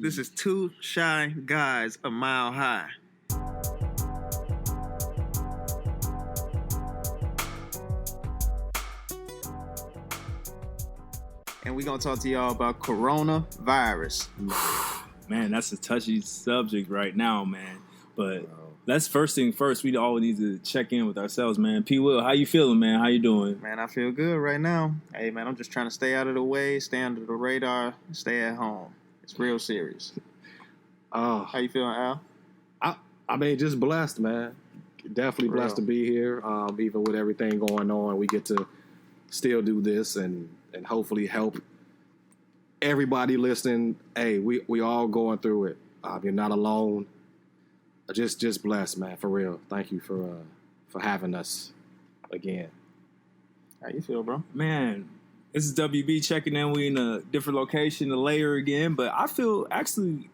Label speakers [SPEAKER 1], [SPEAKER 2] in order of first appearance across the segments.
[SPEAKER 1] This is Two Shy Guys a Mile High. And we're going to talk to y'all about coronavirus.
[SPEAKER 2] Man, that's a touchy subject right now, man. But let's first thing first, we all need to check in with ourselves, man. P-Wil, how you feeling, man? How you doing?
[SPEAKER 1] Man, I feel good right now. Hey, man, I'm just trying to stay out of the way, stay under the radar, stay at home. It's real serious. How you feeling, Al?
[SPEAKER 3] I mean, just blessed, man. Definitely blessed to be here. Even with everything going on, we get to still do this and hopefully help everybody listening. Hey, we all going through it. You're not alone. Just blessed, man, for real. Thank you for having us again.
[SPEAKER 1] How you feel, bro?
[SPEAKER 2] Man, this is WB checking in. We in a different location, a layer again, but I feel actually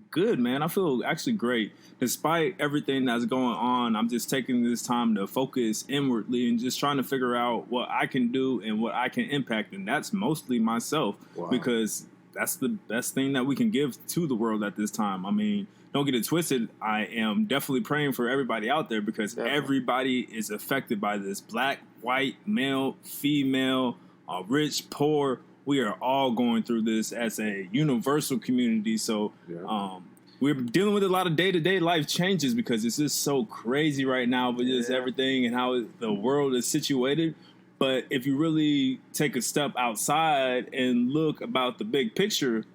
[SPEAKER 2] good, man. I feel actually great. Despite everything that's going on, I'm just taking this time to focus inwardly and just trying to figure out what I can do and what I can impact. And that's mostly myself because that's the best thing that we can give to the world at this time. I mean, don't get it twisted. I am definitely praying for everybody out there because everybody is affected by this. Black, white, male, female, rich, poor. We are all going through this as a universal community. So we're dealing with a lot of day-to-day life changes because it's just so crazy right now with just everything and how the world is situated. But if you really take a step outside and look about the big picture,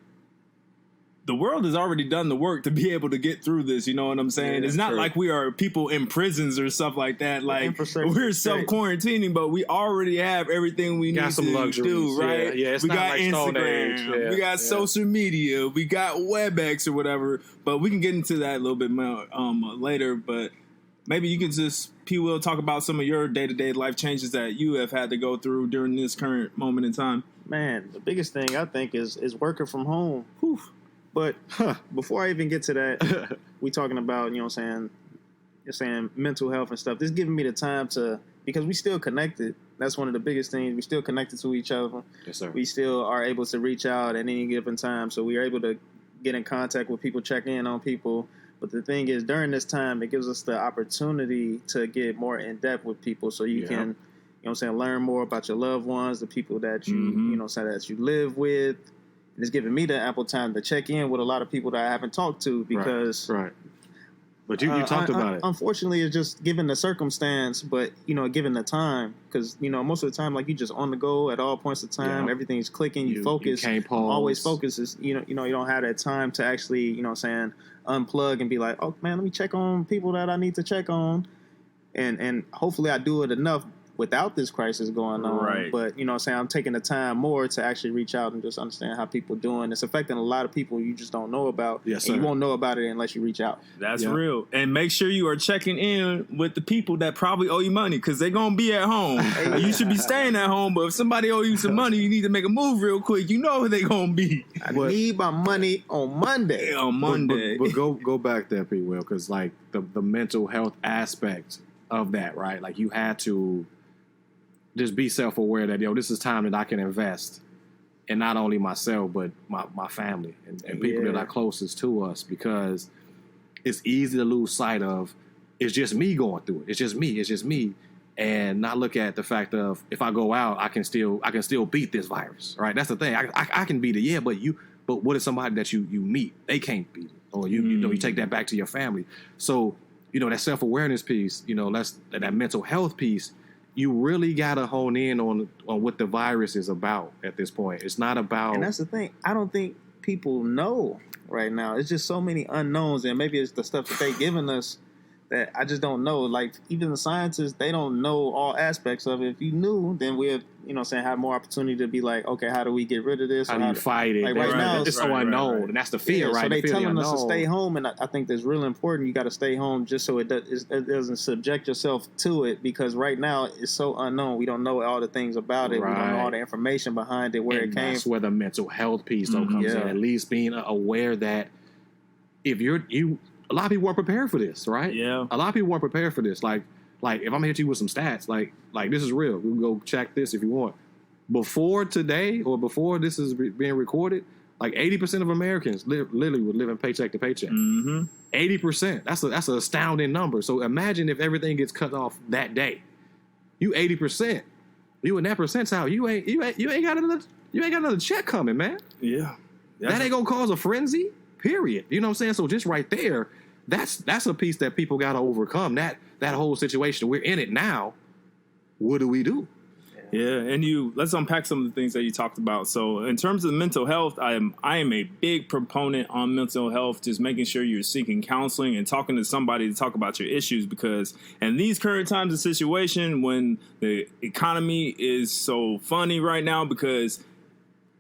[SPEAKER 2] the world has already done the work to be able to get through this. You know what I'm saying? It's not like we are people in prisons or stuff like that. Like we're self-quarantining, but we already have everything we need to do, right?
[SPEAKER 3] Yeah, it's
[SPEAKER 2] we
[SPEAKER 3] not
[SPEAKER 2] got
[SPEAKER 3] like
[SPEAKER 2] Instagram, we got social media, we got WebEx or whatever. But we can get into that a little bit more later. But maybe you could just, P-Wil, talk about some of your day-to-day life changes that you have had to go through during this current moment in time.
[SPEAKER 1] Man, the biggest thing I think is working from home. Whew. But before I even get to that, we talking about, you know what I'm saying, you're saying mental health and stuff. This is giving me the time to, because we still connected. That's one of the biggest things. We still connected to each other.
[SPEAKER 3] Yes, sir. We
[SPEAKER 1] still are able to reach out at any given time. So we are able to get in contact with people, check in on people. But the thing is, during this time, it gives us the opportunity to get more in depth with people so you can, you know what I'm saying, learn more about your loved ones, the people that you, you know, say that you live with. And it's giving me the ample time to check in with a lot of people that I haven't talked to because...
[SPEAKER 3] Right. But you talked about it.
[SPEAKER 1] Unfortunately, it's just given the circumstance, but, you know, given the time. Because, you know, most of the time, like, you just on the go at all points of time. Everything's clicking. You focus.
[SPEAKER 3] You can't pause.
[SPEAKER 1] Always focus. You don't have that time to actually, you know what I'm saying, unplug and be like, oh, man, let me check on people that I need to check on. And hopefully I do it enough without this crisis going on.
[SPEAKER 2] Right.
[SPEAKER 1] But, you know what I'm saying, I'm taking the time more to actually reach out and just understand how people are doing. It's affecting a lot of people you just don't know about.
[SPEAKER 3] Yes, sir.
[SPEAKER 1] And you won't know about it unless you reach out.
[SPEAKER 2] That's real. And make sure you are checking in with the people that probably owe you money because they're going to be at home. You should be staying at home, but if somebody owe you some money, you need to make a move real quick. You know who they're going to be.
[SPEAKER 1] I need my money on Monday.
[SPEAKER 3] But go back there, P-Wil, because like the mental health aspect of that, right? Like you had to just be self-aware that, this is time that I can invest in not only myself, but my family and people that are closest to us, because it's easy to lose sight of it's just me going through it. It's just me. And not look at the fact of if I go out, I can still beat this virus, right? That's the thing. I can beat it, but what is somebody that you meet? They can't beat it. Or you take that back to your family. So, that self-awareness piece, that's that mental health piece. You really got to hone in on what the virus is about at this point. It's not about...
[SPEAKER 1] And that's the thing. I don't think people know right now. It's just so many unknowns, and maybe it's the stuff that they're giving us that I just don't know. Like, even the scientists, they don't know all aspects of it. If you knew, then we'd, have more opportunity to be like, okay, how do we get rid of this?
[SPEAKER 3] How do you fight it?
[SPEAKER 1] Like right now,
[SPEAKER 3] it's so unknown, and that's the fear, right?
[SPEAKER 1] So they telling us to
[SPEAKER 3] unknown.
[SPEAKER 1] stay home, and I think that's really important. You got to stay home just so it doesn't subject yourself to it, because right now it's so unknown. We don't know all the things about it.
[SPEAKER 3] Right.
[SPEAKER 1] We don't know all the information behind it, where it came.
[SPEAKER 3] That's where the mental health piece comes in. At least being aware that if a lot of people weren't prepared for this, right?
[SPEAKER 2] Yeah.
[SPEAKER 3] A lot of people weren't prepared for this. Like if I'm gonna hit you with some stats, like this is real. We can go check this if you want. Before today, or before this is being recorded, Like 80% of Americans literally were living paycheck to paycheck. 80%. That's an astounding number. So imagine if everything gets cut off that day. You 80%. You in that percentile. You ain't got another check coming, man.
[SPEAKER 2] Yeah.
[SPEAKER 3] That ain't gonna cause a frenzy. Period. You know what I'm saying? So just right there, that's a piece that people gotta overcome. That whole situation. We're in it now. What do we do?
[SPEAKER 2] Yeah, and let's unpack some of the things that you talked about. So in terms of mental health, I am a big proponent on mental health, just making sure you're seeking counseling and talking to somebody to talk about your issues, because in these current times of situation when the economy is so funny right now because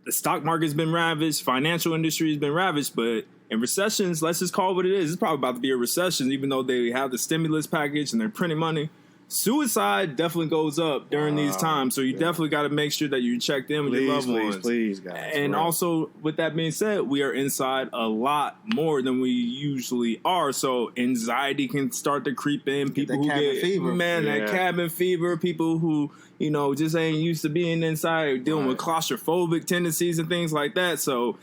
[SPEAKER 2] the stock market's been ravaged, financial industry has been ravaged, but in recessions, let's just call it what it is. It's probably about to be a recession, even though they have the stimulus package and they're printing money. Suicide definitely goes up during these times, so you definitely got to make sure that you're checked in with your loved ones.
[SPEAKER 3] Please, guys.
[SPEAKER 2] And also, with that being said, we are inside a lot more than we usually are, so anxiety can start to creep in. People who get fever. That cabin fever. People who just ain't used to being inside, dealing with claustrophobic tendencies and things like that. So,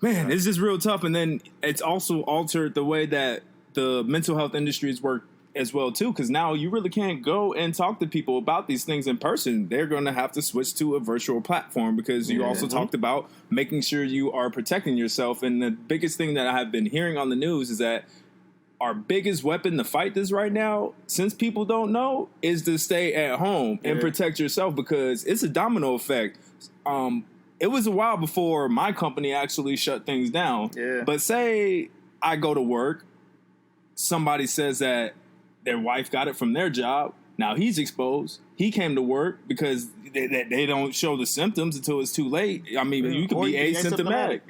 [SPEAKER 2] man, it's just real tough. And then it's also altered the way that the mental health industries work as well too, because now you really can't go and talk to people about these things in person. They're going to have to switch to a virtual platform, because you also talked about making sure you are protecting yourself. And the biggest thing that I have been hearing on the news is that our biggest weapon to fight this right now, since people don't know, is to stay at home and protect yourself, because it's a domino effect. It was a while before my company actually shut things down. But say I go to work, somebody says that their wife got it from their job. Now he's exposed. He came to work because they don't show the symptoms until it's too late. I mean, you could be asymptomatic.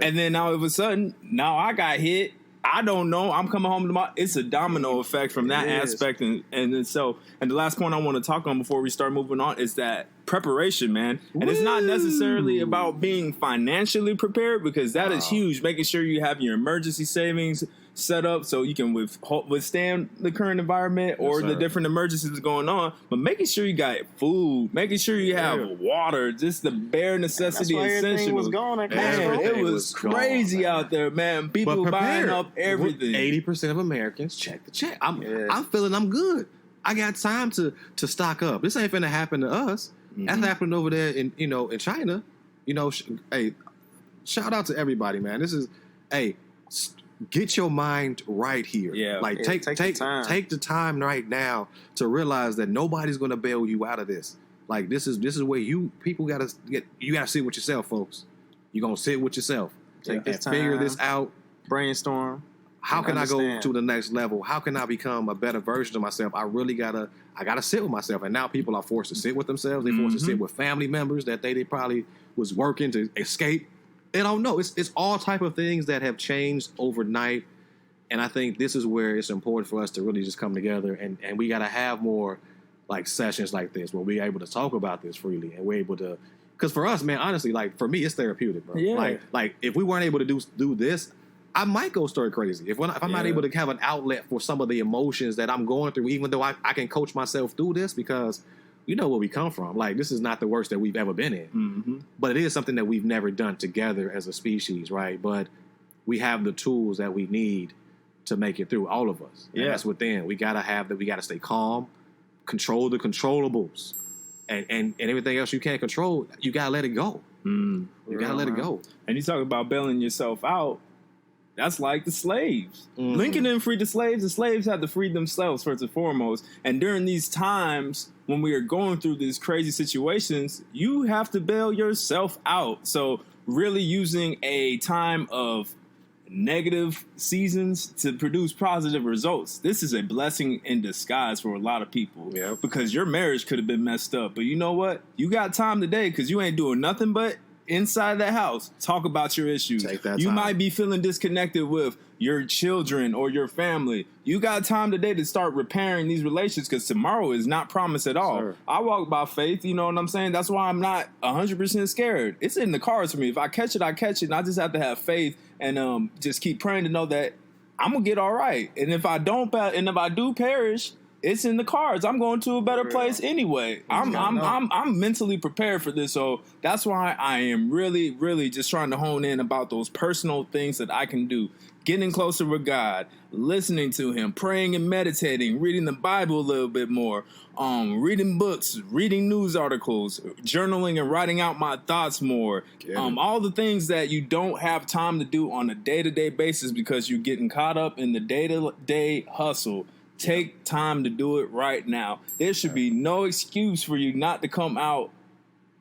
[SPEAKER 2] And then now all of a sudden, now I got hit. I don't know. I'm coming home tomorrow. It's a domino effect from that aspect. And the last point I want to talk on before we start moving on is that preparation, man. And it's not necessarily about being financially prepared, because that is huge. Making sure you have your emergency savings set up so you can withstand the current environment or the different emergencies going on, but making sure you got food, making sure you have water, just the bare necessity essentials.
[SPEAKER 1] Was gone.
[SPEAKER 2] It was crazy out there, man. People buying up everything.
[SPEAKER 3] 80% of Americans check the check. I'm feeling I'm good. I got time to stock up. This ain't finna happen to us. That's happening over there in China. Hey, shout out to everybody, man. This is get your mind right here. Take the time right now to realize that nobody's going to bail you out of this. Like this is where you gotta sit with yourself, folks. You're gonna sit with yourself and figure this out.
[SPEAKER 1] Brainstorm.
[SPEAKER 3] How can I go to the next level? How can I become a better version of myself? I gotta sit with myself. And now people are forced to sit with themselves. They're forced to sit with family members that they probably was working to escape. They don't know. It's all type of things that have changed overnight. And I think this is where it's important for us to really just come together, and we got to have more like sessions like this where we're able to talk about this freely, and we're able to, because for us, man, honestly, like for me, it's therapeutic, bro. Like if we weren't able to do this, I might go stir crazy. If I'm not able to have an outlet for some of the emotions that I'm going through, even though I can coach myself through this, because you know where we come from. Like, this is not the worst that we've ever been in. But it is something that we've never done together as a species, right? But we have the tools that we need to make it through, all of us. And that's within. We got to have that. We got to stay calm, control the controllables. And everything else you can't control, you got to let it go. You got to let it go.
[SPEAKER 2] And you talk about bailing yourself out. That's like the slaves. Lincoln didn't free the slaves. The slaves had to free themselves first and foremost. And during these times when we are going through these crazy situations, you have to bail yourself out. So really using a time of negative seasons to produce positive results. This is a blessing in disguise for a lot of people. Because your marriage could have been messed up. But you know what? You got time today because you ain't doing nothing but inside that house, talk about your issues. You might be feeling disconnected with your children or your family. You got time today to start repairing these relations, because tomorrow is not promised at all. I walk by faith, you know what I'm saying? That's why I'm not 100% scared. It's in the cards for me. If I catch it, I catch it. And I just have to have faith and just keep praying to know that I'm going to get all right. And if I don't, and if I do perish, it's in the cards. I'm going to a better place anyway. I'm mentally prepared for this, so that's why I am really, really just trying to hone in about those personal things that I can do. Getting closer with God, listening to Him, praying and meditating, reading the Bible a little bit more, reading books, reading news articles, journaling and writing out my thoughts more. All the things that you don't have time to do on a day-to-day basis because you're getting caught up in the day-to-day hustle. Take time to do it right now. There should be no excuse for you not to come out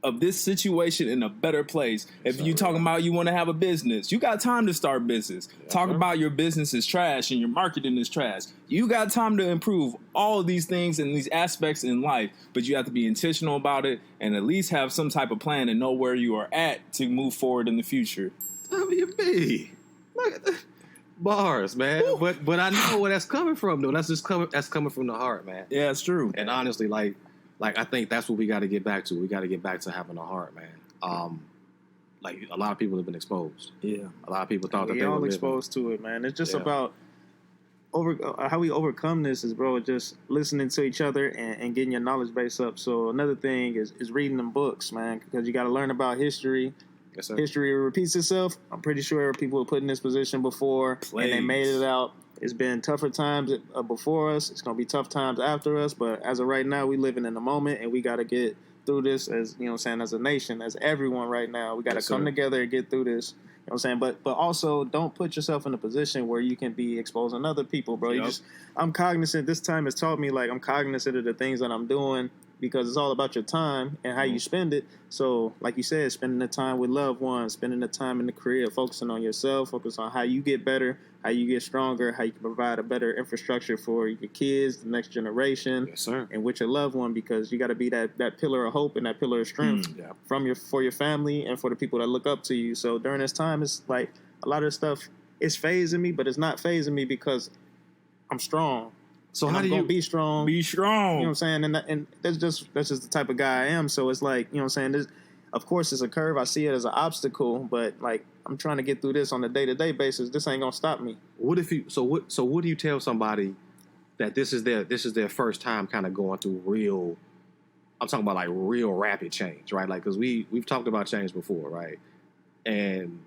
[SPEAKER 2] of this situation in a better place. If you talking about you want to have a business, you got time to start business. Talk about your business is trash and your marketing is trash. You got time to improve all of these things and these aspects in life, but you have to be intentional about it and at least have some type of plan and know where you are at to move forward in the future.
[SPEAKER 3] WB. Look at the bars, man. But I know where that's coming from, though. That's coming from the heart, man.
[SPEAKER 2] Yeah, it's true.
[SPEAKER 3] And honestly, like I think that's what we got to get back to. We got to get back to having a heart, man. Like a lot of people have been exposed.
[SPEAKER 2] Yeah,
[SPEAKER 3] a lot of people thought that they were
[SPEAKER 1] all exposed to it, man. It's just about how we overcome this is, bro, just listening to each other and getting your knowledge base up. So another thing is reading them books, man, because you got to learn about history.
[SPEAKER 3] Yes, sir.
[SPEAKER 1] History repeats itself. I'm pretty sure people were put in this position before and they made it out. It's been tougher times before us. It's going to be tough times after us. But as of right now, we living in the moment, and we got to get through this as, you know what I'm saying, as a nation, as everyone right now. We got to come together and get through this. You know what I'm saying? But also, don't put yourself in a position where you can be exposing other people, bro. I'm cognizant. This time has taught me, like, I'm cognizant of the things that I'm doing because it's all about your time and how you spend it. So, like you said, spending the time with loved ones, spending the time in the career, focusing on yourself, focus on how you get better, how you get stronger, how you can provide a better infrastructure for your kids, the next generation, and with your loved one, because you got to be that pillar of hope and that pillar of strength for your family and for the people that look up to you. So during this time, it's like a lot of stuff is phasing me, but it's not phasing me because I'm strong.
[SPEAKER 3] So
[SPEAKER 1] and
[SPEAKER 3] how do you
[SPEAKER 1] be strong?
[SPEAKER 2] Be strong.
[SPEAKER 1] You know what I'm saying? And that's just the type of guy I am. So it's like, you know what I'm saying? Of course, it's a curve. I see it as an obstacle, but like I'm trying to get through this on a day-to-day basis. This ain't gonna stop me.
[SPEAKER 3] What if you? So what do you tell somebody that this is their first time kind of going through real? I'm talking about like real rapid change, right? Like because we've talked about change before, right? And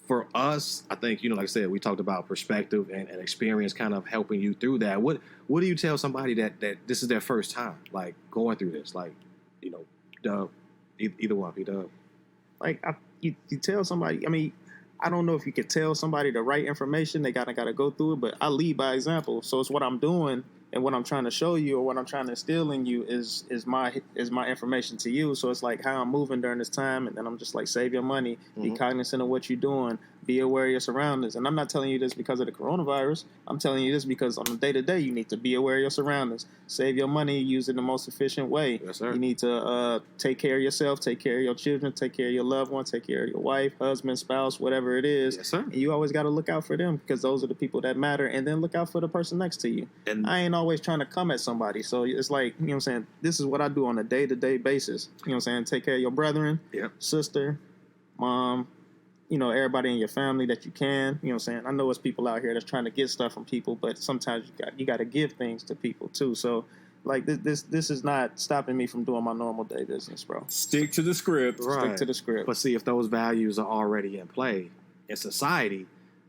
[SPEAKER 3] for us, I think, like I said, we talked about perspective and experience kind of helping you through that. What do you tell somebody that this is their first time, like, going through this? Like, Dub, either one, P-Dub.
[SPEAKER 1] Like, you tell somebody, I mean, I don't know if you could tell somebody the right information. They gotta go through it, but I lead by example. So it's what I'm doing and what I'm trying to show you or what I'm trying to instill in you is my information to you. So it's like how I'm moving during this time, and then I'm just like, save your money, be cognizant of what you're doing, be aware of your surroundings. And I'm not telling you this because of the coronavirus. I'm telling you this because on a day-to-day, you need to be aware of your surroundings. Save your money, use it in the most efficient way.
[SPEAKER 3] Yes, sir.
[SPEAKER 1] You need to take care of yourself, take care of your children, take care of your loved ones, take care of your wife, husband, spouse, whatever it is.
[SPEAKER 3] Yes, sir.
[SPEAKER 1] And you always got to look out for them because those are the people that matter. And then look out for the person next to you. And I ain't always trying to come at somebody. So it's like, you know what I'm saying, this is what I do on a day-to-day basis. You know what I'm saying? Take care of your brethren, sister, mom, everybody in your family that you can. You know what I'm saying? I know it's people out here that's trying to get stuff from people, but sometimes you got to give things to people too. So like this is not stopping me from doing my normal day business, bro.
[SPEAKER 2] Stick to the script.
[SPEAKER 3] Right.
[SPEAKER 1] Stick to the script.
[SPEAKER 3] But see, if those values are already in play in society,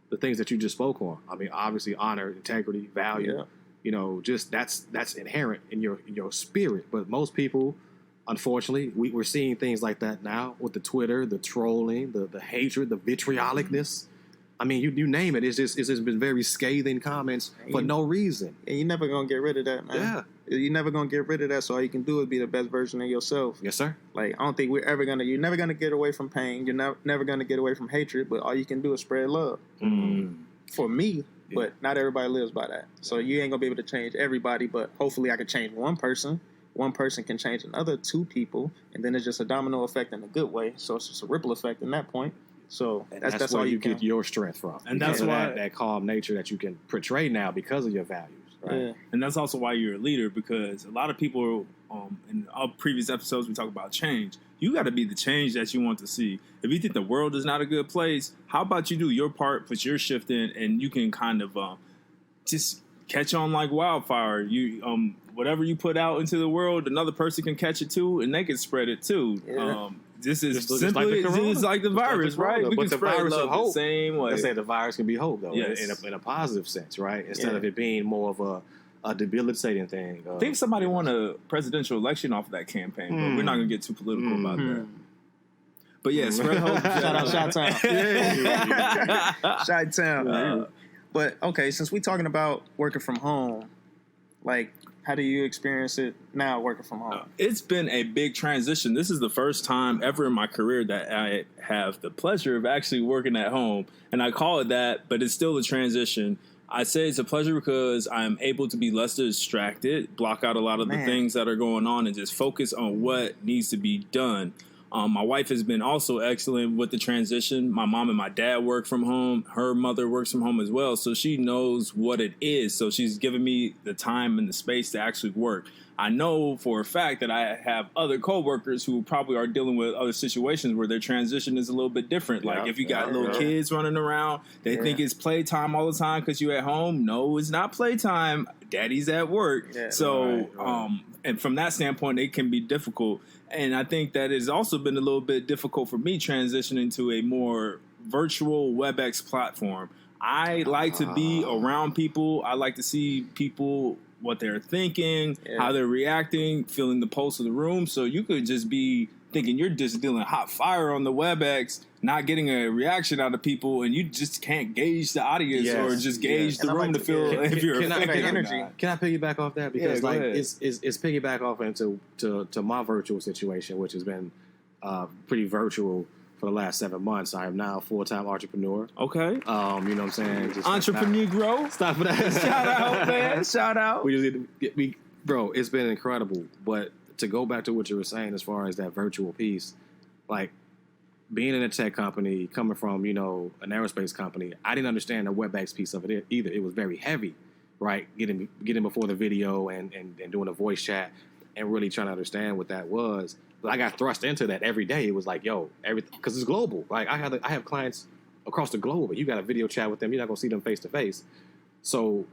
[SPEAKER 3] the things that you just spoke on, I mean, obviously honor, integrity, value, just that's inherent in your spirit. But most people, unfortunately, we're seeing things like that now with the Twitter, the trolling, the hatred, the vitriolicness. I mean, you name it. It's just been very scathing comments for no reason.
[SPEAKER 1] And you're never going to get rid of that, man.
[SPEAKER 3] Yeah.
[SPEAKER 1] You're never going to get rid of that, so all you can do is be the best version of yourself.
[SPEAKER 3] Yes, sir.
[SPEAKER 1] Like, I don't think you're never going to get away from pain. You're never going to get away from hatred, but all you can do is spread love. For me, but not everybody lives by that. So you ain't going to be able to change everybody, but hopefully I can change one person. One person can change another two people, and then it's just a domino effect in a good way. So it's just a ripple effect in that point. So that's
[SPEAKER 3] where
[SPEAKER 1] all
[SPEAKER 3] you get your strength from. And that's why that calm nature that you can portray now because of your values. Right?
[SPEAKER 2] Yeah. And that's also why you're a leader, because a lot of people, in our previous episodes, we talk about change. You got to be the change that you want to see. If you think the world is not a good place, how about you do your part, put your shift in, and you can kind of just catch on like wildfire. You whatever you put out into the world, another person can catch it too, and they can spread it too.
[SPEAKER 1] Yeah.
[SPEAKER 2] This is
[SPEAKER 3] Just
[SPEAKER 2] simply it's like the virus, right? We
[SPEAKER 3] But
[SPEAKER 2] can
[SPEAKER 3] the
[SPEAKER 2] spread
[SPEAKER 3] virus
[SPEAKER 2] love
[SPEAKER 3] of hope,
[SPEAKER 2] the same way.
[SPEAKER 3] let's say the virus can be hope, though,
[SPEAKER 2] Yes.
[SPEAKER 3] in a positive sense, right? Instead
[SPEAKER 1] Yeah.
[SPEAKER 3] of it being more of a debilitating thing.
[SPEAKER 2] I think somebody won a presidential election off of that campaign, but we're not going to get too political about that. But yeah, spread hope.
[SPEAKER 1] Shout out Chi-Town. Chi-Town. But okay, since we're talking about working from home, like, how do you experience it now working from home?
[SPEAKER 2] It's been a big transition. This is the first time ever in my career that I have the pleasure of actually working at home. And I call it that, but it's still a transition. I say it's a pleasure because I'm able to be less distracted, block out a lot of the things that are going on, and just focus on what needs to be done. My wife has been also excellent with the transition. My mom and my dad work from home. Her mother works from home as well, so she knows what it is. So she's given me the time and the space to actually work. I know for a fact that I have other coworkers who probably are dealing with other situations where their transition is a little bit different. Like if you got little kids running around, they think it's playtime all the time because you're at home. No, it's not playtime. Daddy's at work. Yeah, so, and from that standpoint, it can be difficult. And I think that it's also been a little bit difficult for me transitioning to a more virtual WebEx platform. I like to be around people. I like to see people, what they're thinking, how they're reacting, feeling the pulse of the room. So you could just be thinking you're just dealing hot fire on the WebEx, not getting a reaction out of people, and you just can't gauge the audience or just gauge the room to feel if you're affecting energy.
[SPEAKER 3] Can I piggyback off that? Because it's piggyback off into to my virtual situation, which has been pretty virtual for the last 7 months. I am now a full-time entrepreneur.
[SPEAKER 2] Okay.
[SPEAKER 3] You know what I'm saying? Just
[SPEAKER 2] entrepreneur grow.
[SPEAKER 3] Stop for that.
[SPEAKER 2] Shout out, man. Shout out.
[SPEAKER 3] Bro, it's been incredible. But to go back to what you were saying as far as that virtual piece, like being in a tech company, coming from, an aerospace company, I didn't understand the WebEx piece of it either. It was very heavy, right? Getting before the video and doing a voice chat and really trying to understand what that was. But I got thrust into that every day. It was like, everything, because it's global. Like I have clients across the globe, but you got a video chat with them. You're not going to see them face to face. So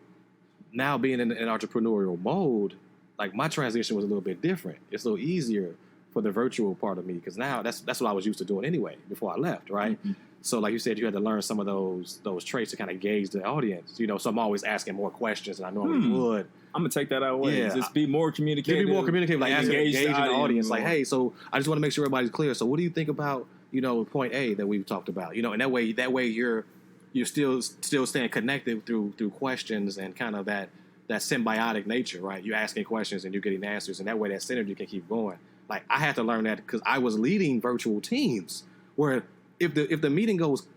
[SPEAKER 3] now being in an entrepreneurial mode, like my transition was a little bit different. It's a little easier for the virtual part of me because now that's what I was used to doing anyway before I left, right? Mm-hmm. So like you said, you had to learn some of those traits to kind of gauge the audience. So I'm always asking more questions than I normally would.
[SPEAKER 2] I'm gonna take that away. Yeah. Just be more communicative.
[SPEAKER 3] Be more communicative, like engage the audience.
[SPEAKER 2] More.
[SPEAKER 3] Like, hey, so I just want to make sure everybody's clear. So what do you think about point A that we've talked about? And that way you're still staying connected through questions and kind of that symbiotic nature, right? You're asking questions and you're getting answers, and that way that synergy can keep going. Like I had to learn that because I was leading virtual teams where if the meeting goes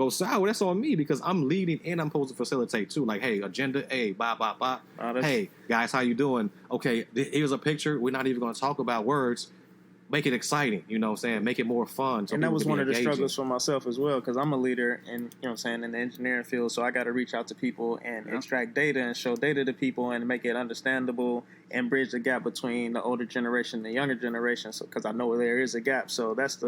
[SPEAKER 3] sour, that's on me because I'm leading and I'm supposed to facilitate too. Like, hey, agenda A, blah, blah, blah. Hey, guys, how you doing? Okay, here's a picture. We're not even going to talk about words. Make it exciting, you know what I'm saying? Make it more fun. So
[SPEAKER 1] and that was one of the struggles for myself as well because I'm a leader in the engineering field, so I got to reach out to people and extract data and show data to people and make it understandable and bridge the gap between the older generation and the younger generation. So because I know there is a gap, so that's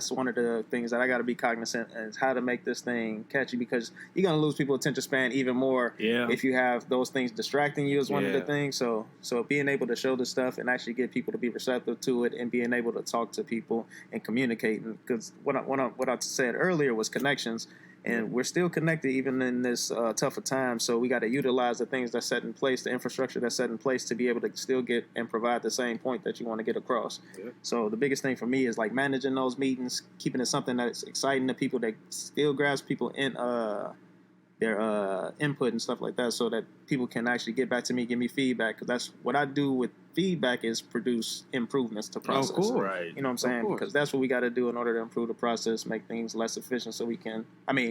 [SPEAKER 1] one of the things that I got to be cognizant is how to make this thing catchy because you're gonna lose people's attention span even more if you have those things distracting you is one of the things. So being able to show the stuff and actually get people to be receptive to it and being able to talk to people and communicate, because what I said earlier was connections, and we're still connected even in this tougher time. So we got to utilize the things that's set in place, the infrastructure that's set in place to be able to still get and provide the same point that you want to get across. Yeah. So the biggest thing for me is like managing those meetings, keeping it something that's exciting to people, that still grabs people in their input and stuff like that, so that people can actually get back to me, give me feedback, because that's what I do with feedback is produce improvements to process.
[SPEAKER 3] Of course.
[SPEAKER 2] Right.
[SPEAKER 1] You know what I'm saying? Because that's what we got to do in order to improve the process, make things less efficient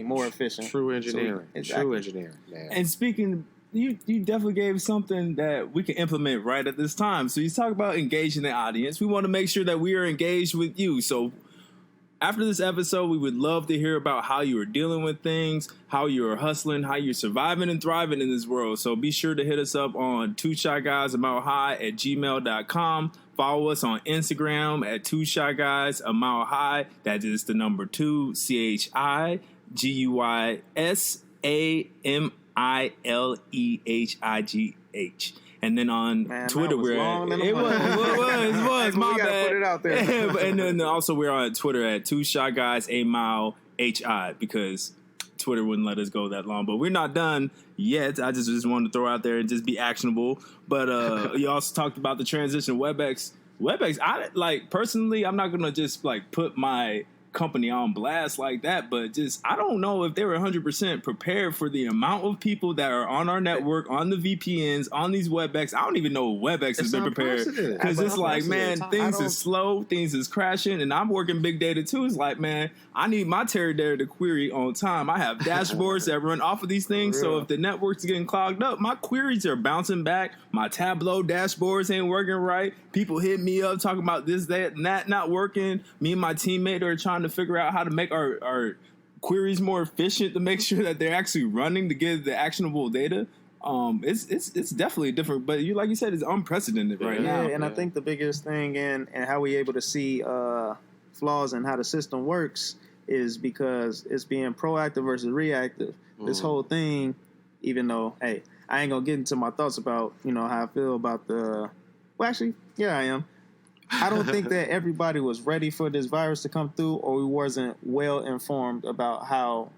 [SPEAKER 1] more efficient.
[SPEAKER 3] True engineering. True engineering, man.
[SPEAKER 2] And speaking, you definitely gave something that we can implement right at this time. So you talk about engaging the audience. We want to make sure that we are engaged with you. So after this episode, we would love to hear about how you are dealing with things, how you're hustling, how you're surviving and thriving in this world. So be sure to hit us up on 2shyguys@gmail.com. Follow us on Instagram at 2shyguys. That is the number 2, CHIGUYSAMI. ILEHIGH. And then on Twitter, we're at, it was my bad.
[SPEAKER 1] Put it out there.
[SPEAKER 2] And then also we're on Twitter at 2 Shot Guys A Mile HI because Twitter wouldn't let us go that long. But we're not done yet. I just wanted to throw out there and just be actionable. But you also talked about the transition WebEx. Personally, I'm not gonna just put my company on blast like that, but just I don't know if they were 100% prepared for the amount of people that are on our network, on the VPNs, on these WebEx. I don't even know if WebEx has been prepared because it's things is slow, things is crashing, and I'm working big data too. It's like, man, I need my Teradata to query on time. I have dashboards that run off of these things, so if the network's getting clogged up, my queries are bouncing back. My Tableau dashboards ain't working right. People hit me up talking about this, that, and that not working. Me and my teammate are trying to figure out how to make our queries more efficient to make sure that they're actually running to get the actionable data. It's definitely different, but like you said, it's unprecedented right now.
[SPEAKER 1] And I think the biggest thing and how we able to see flaws in how the system works is because it's being proactive versus reactive. This whole thing, even though, hey, I ain't gonna get into my thoughts about how I feel about I am. I don't think that everybody was ready for this virus to come through, or we wasn't well informed about how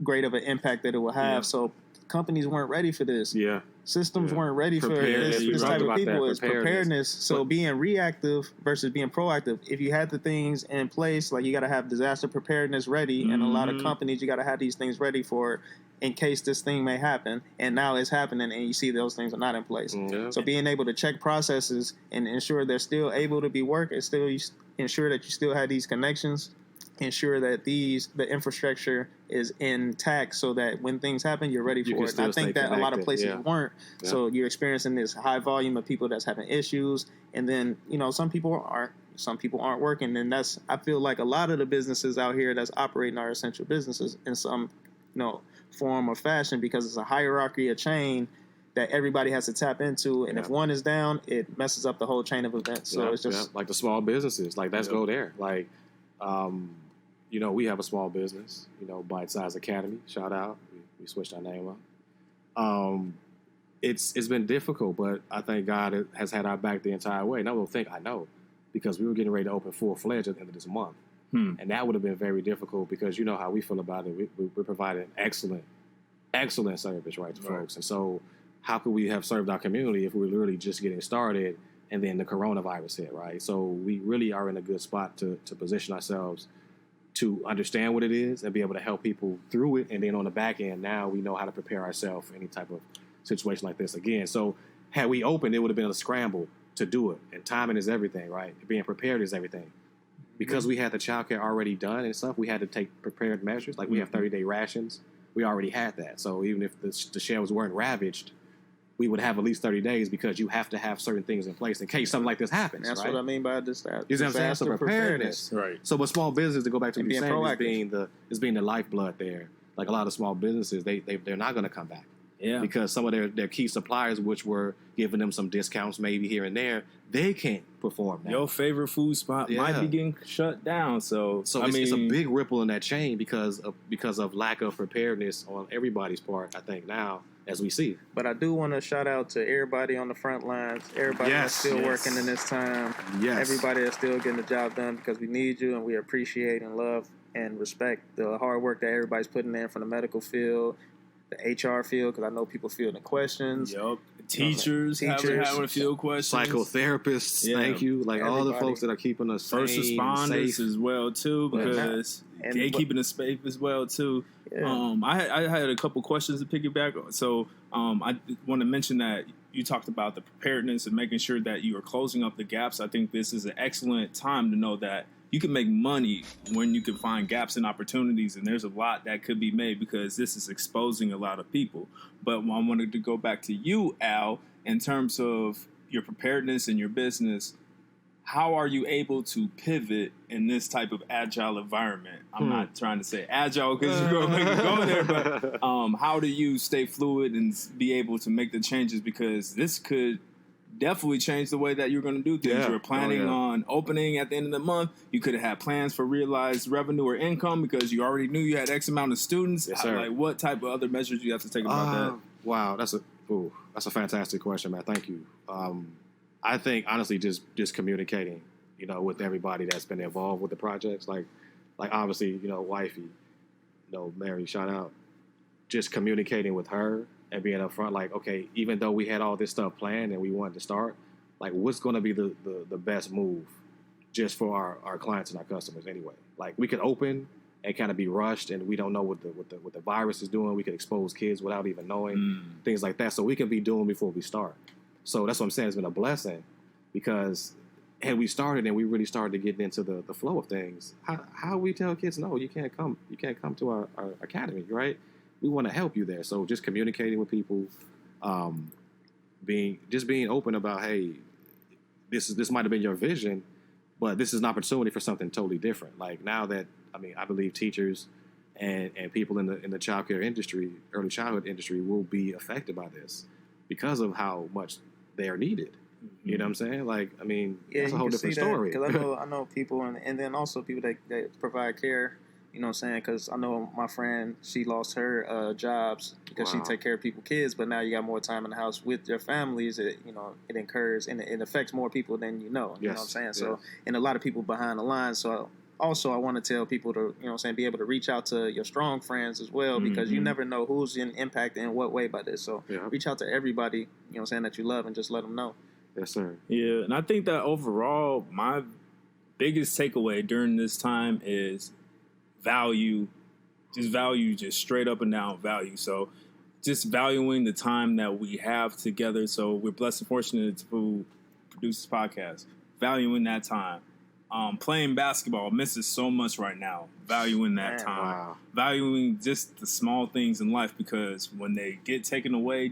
[SPEAKER 1] great of an impact that it will have. Yeah. So companies weren't ready for this. Yeah. Systems weren't ready for this type of people. It's preparedness. So being reactive versus being proactive. If you had the things in place, like you got to have disaster preparedness ready, and a lot of companies, you got to have these things ready for in case this thing may happen. And now it's happening, and you see those things are not in place. Yeah. So being able to check processes and ensure they're still able to be worked, and still ensure that you still have these connections, ensure that the infrastructure is intact so that when things happen, you're ready for it. And I think that a lot of places weren't. Yeah. So you're experiencing this high volume of people that's having issues. And then, some people aren't working. And I feel like a lot of the businesses out here that's operating are essential businesses in some, form or fashion, because it's a hierarchy, a chain that everybody has to tap into. And if one is down, it messes up the whole chain of events. So it's just
[SPEAKER 3] like the small businesses, let's go there. We have a small business, Bite Size Academy. Shout out. We switched our name up. It's been difficult, but I think God has had our back the entire way. And I don't think I know, because we were getting ready to open full-fledged at the end of this month. And that would have been very difficult, because you know how we feel about it. We're providing excellent service, right, to folks. And so how could we have served our community if we were literally just getting started and then the coronavirus hit, right? So we really are in a good spot to position ourselves to understand what it is and be able to help people through it. And then on the back end, now we know how to prepare ourselves for any type of situation like this again. So had we opened, it would have been a scramble to do it. And timing is everything, right? Being prepared is everything. Because we had the childcare already done and stuff, we had to take prepared measures. Like we have 30-day rations. We already had that. So even if the shelves weren't ravaged, we would have at least 30 days, because you have to have certain things in place in case something like this happens.
[SPEAKER 1] That's what I mean by disaster.
[SPEAKER 3] You know what I'm saying? So preparedness.
[SPEAKER 2] Right.
[SPEAKER 3] So with small business, to go back to what you're saying, is being the lifeblood there. Like a lot of small businesses, they're not going to come back. Yeah. Because some of their key suppliers, which were giving them some discounts maybe here and there, they can't perform now.
[SPEAKER 2] Your favorite food spot might be getting shut down. So it's
[SPEAKER 3] a big ripple in that chain because of lack of preparedness on everybody's part, I think, now, as we see.
[SPEAKER 1] But I do want to shout out to everybody on the front lines, everybody that's still working in this time, everybody that's still getting the job done, because we need you, and we appreciate and love and respect the hard work that everybody's putting in from the medical field, the HR field, because I know people fielding questions.
[SPEAKER 2] Yep. Teachers having to field questions.
[SPEAKER 3] Psychotherapists, thank you. All the folks that are keeping us
[SPEAKER 2] first
[SPEAKER 3] sane,
[SPEAKER 2] responders
[SPEAKER 3] safe.
[SPEAKER 2] As well, too, because they keeping us safe as well, too. Yeah. I had a couple questions to piggyback on. So I want to mention that you talked about the preparedness and making sure that you are closing up the gaps. I think this is an excellent time to know that you can make money when you can find gaps and opportunities, and there's a lot that could be made because this is exposing a lot of people. But I wanted to go back to you, Al, in terms of your preparedness and your business. How are you able to pivot in this type of agile environment? I'm not trying to say agile because you're going to make it go there, but how do you stay fluid and be able to make the changes? Because this could definitely changed the way that you're going to do things.
[SPEAKER 3] Yeah.
[SPEAKER 2] You were planning on opening at the end of the month. You could have had plans for realized revenue or income because you already knew you had X amount of students.
[SPEAKER 3] Yes, sir.
[SPEAKER 2] Like, what type of other measures do you have to take about that?
[SPEAKER 3] Wow, that's a fantastic question, man. Thank you. I think honestly, just communicating, with everybody that's been involved with the projects, like obviously, wifey, Mary, shout out, just communicating with her and being upfront, like, okay, even though we had all this stuff planned and we wanted to start, like, what's going to be the best move just for our clients and our customers anyway? Like, we could open and kind of be rushed, and we don't know what the virus is doing. We could expose kids without even knowing, things like that. So we can be doing before we start. So that's what I'm saying. It's been a blessing because had we started and we really started to get into the flow of things, how we tell kids, no, you can't come to our academy, right? We want to help you there. So just communicating with people, being open about, hey, this might have been your vision, but this is an opportunity for something totally different. Like now that, I believe teachers and people in the childcare industry, early childhood industry, will be affected by this because of how much they are needed. Mm-hmm. You know what I'm saying? Like, that's a whole different story.
[SPEAKER 1] Because I know people, and then also people that provide care. You know what I'm saying? Because I know my friend, she lost her jobs because she take care of people's kids, but now you got more time in the house with your families. It incurs and it affects more people than you know. You know what I'm saying? Yes. So, and a lot of people behind the line. So also I want to tell people to, be able to reach out to your strong friends as well, because you never know who's impacted in what way by this. So reach out to everybody, that you love, and just let them know.
[SPEAKER 3] Yes, sir.
[SPEAKER 2] Yeah, and I think that overall, my biggest takeaway during this time is value, just straight up and down value. So just valuing the time that we have together. So we're blessed and fortunate to produce this podcast. Valuing that time. Playing basketball misses so much right now. Valuing that time. Wow. Valuing just the small things in life, because when they get taken away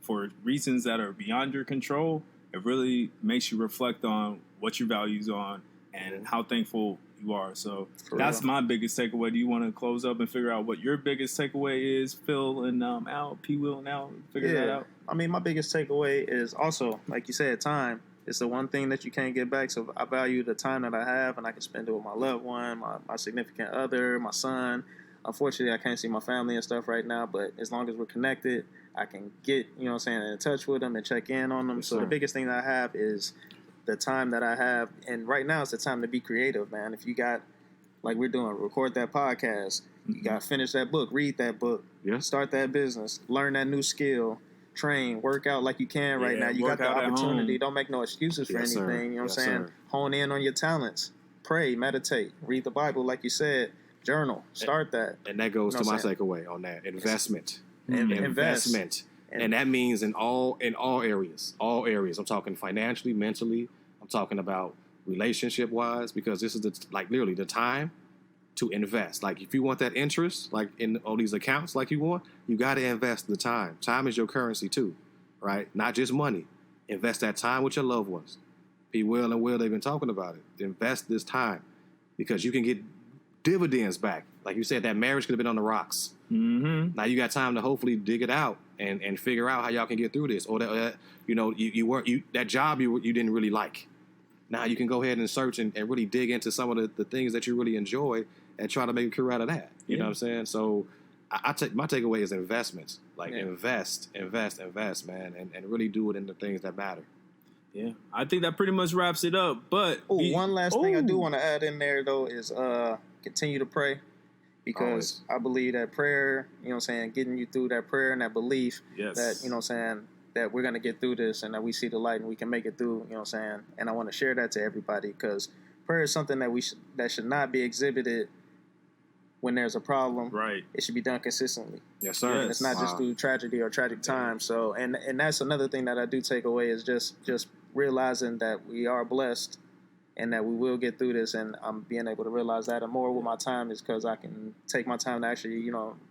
[SPEAKER 2] for reasons that are beyond your control, it really makes you reflect on what your values on and how thankful you are. So that's my biggest takeaway. Do you want to close up and figure out what your biggest takeaway is, Phil and Al, P-Wil and Al? Figure that out.
[SPEAKER 1] My biggest takeaway is also, like you said, time. It's the one thing that you can't get back. So I value the time that I have, and I can spend it with my loved one, my significant other, my son. Unfortunately, I can't see my family and stuff right now, but as long as we're connected, I can get, in touch with them and check in on them. Yes, so the biggest thing that I have is the time that I have. And right now it's the time to be creative, man. If you got, like we're doing, record that podcast, you got to finish that book, read that book, start that business, learn that new skill, train, work out like you can right now. You got the opportunity. Don't make no excuses for anything. Sir. You know what I'm saying? Hone in on your talents. Pray, meditate, read the Bible like you said, journal, start that.
[SPEAKER 3] And that goes to my takeaway on that. Investment. Investment. And that means in all areas. All areas. I'm talking financially, mentally. I'm talking about relationship-wise, because this is literally the time to invest. Like, if you want that interest, like in all these accounts like you want, you got to invest the time. Time is your currency too, right? Not just money. Invest that time with your loved ones. P-Wil and Will, they've been talking about it. Invest this time because you can get dividends back. Like you said, that marriage could have been on the rocks. Mm-hmm. Now you got time to hopefully dig it out and figure out how y'all can get through this. Or that, that job you didn't really like. Now you can go ahead and search and really dig into some of the things that you really enjoy and try to make a career out of that. You know what I'm saying? So my takeaway is investments. Like invest, man, and really do it in the things that matter.
[SPEAKER 2] Yeah, I think that pretty much wraps it up. But
[SPEAKER 1] one last thing I do want to add in there though is continue to pray, because I believe that prayer, getting you through that prayer and that belief that, that we're going to get through this and that we see the light and we can make it through, and I want to share that to everybody, because prayer is something that should not be exhibited when there's a problem.
[SPEAKER 2] Right.
[SPEAKER 1] It should be done consistently.
[SPEAKER 3] Yes, sir.
[SPEAKER 1] And it's not just through tragedy or tragic times. So, and that's another thing that I do take away is just realizing that we are blessed and that we will get through this. And I'm being able to realize that, and more with my time is because I can take my time to actually,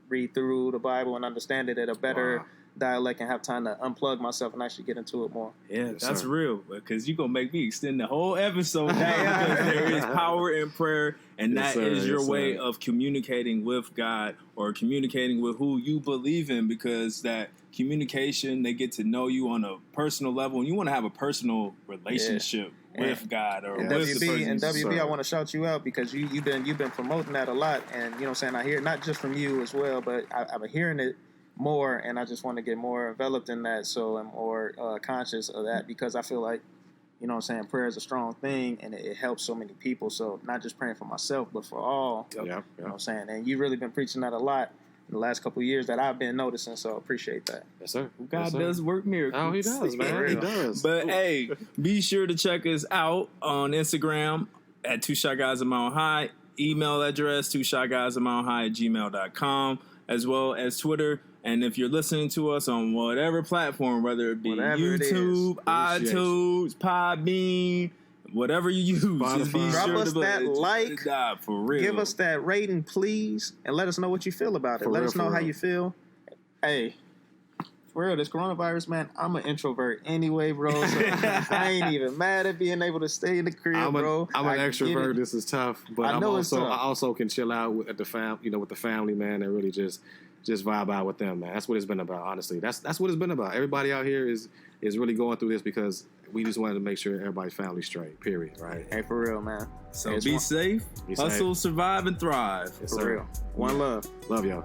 [SPEAKER 1] read through the Bible and understand it at a better dialect and have time to unplug myself and actually get into it more.
[SPEAKER 2] Yeah,
[SPEAKER 3] Yes,
[SPEAKER 2] that's
[SPEAKER 3] sir.
[SPEAKER 2] real. Because you're going to make me extend the whole episode now because there is power in prayer, and
[SPEAKER 3] Yes,
[SPEAKER 2] that
[SPEAKER 3] sir.
[SPEAKER 2] is your
[SPEAKER 3] Yes,
[SPEAKER 2] way
[SPEAKER 3] sir.
[SPEAKER 2] of communicating with God or communicating with who you believe in, because that communication, they get to know you on a personal level, and you want to have a personal relationship with God or
[SPEAKER 3] Yeah.
[SPEAKER 2] with the person.
[SPEAKER 1] And WB,
[SPEAKER 3] Sir.
[SPEAKER 1] I want to shout you out because you've been promoting that a lot, and you know what I'm saying, I hear it not just from you as well, but I've been hearing it more, and I just want to get more enveloped in that, so I'm more conscious of that, because I feel like, you know what I'm saying, prayer is a strong thing, and it helps so many people. So not just praying for myself, but for all.
[SPEAKER 3] Yep.
[SPEAKER 1] You know what I'm saying? And you've really been preaching that a lot in the last couple of years that I've been noticing, so I appreciate that.
[SPEAKER 3] Yes, sir.
[SPEAKER 2] God
[SPEAKER 3] Yes, sir.
[SPEAKER 2] does work miracles.
[SPEAKER 3] Oh, he does, man. He does.
[SPEAKER 2] But hey, be sure to check us out on Instagram at 2 Shot Guys a Mile High. Email address 2shotguysamilehigh@gmail.com, as well as Twitter. And if you're listening to us on whatever platform, whether it be
[SPEAKER 1] Whatever it is,
[SPEAKER 2] YouTube,
[SPEAKER 3] appreciate
[SPEAKER 2] iTunes, Podbean, whatever you use, just be
[SPEAKER 3] Spotify.
[SPEAKER 1] Drop
[SPEAKER 2] sure
[SPEAKER 1] us
[SPEAKER 2] to
[SPEAKER 1] that like.
[SPEAKER 2] for real.
[SPEAKER 1] Give us that rating, please, and let us know what you feel about it.
[SPEAKER 3] For
[SPEAKER 1] Let
[SPEAKER 3] real,
[SPEAKER 1] us know
[SPEAKER 3] for
[SPEAKER 1] how
[SPEAKER 3] real.
[SPEAKER 1] you feel. Hey, for real, this coronavirus, man, I'm an introvert anyway, bro. So I ain't even mad at being able to stay in the crib, bro.
[SPEAKER 3] I'm an
[SPEAKER 1] I get
[SPEAKER 3] extrovert.
[SPEAKER 1] it.
[SPEAKER 3] This is tough, but
[SPEAKER 1] I know it's tough.
[SPEAKER 3] I also can chill out with the family, man, and really just vibe out with them, man. That's what it's been about, honestly. That's what it's been about. Everybody out here is really going through this because we just wanted to make sure everybody's family straight. Period. Right?
[SPEAKER 1] Hey, for real, man.
[SPEAKER 2] So
[SPEAKER 1] Hey, it's
[SPEAKER 2] be
[SPEAKER 1] one-
[SPEAKER 2] safe,
[SPEAKER 3] Be
[SPEAKER 2] hustle, survive, and thrive.
[SPEAKER 3] Yes,
[SPEAKER 1] For
[SPEAKER 3] sir.
[SPEAKER 1] real. One love.
[SPEAKER 3] Love y'all.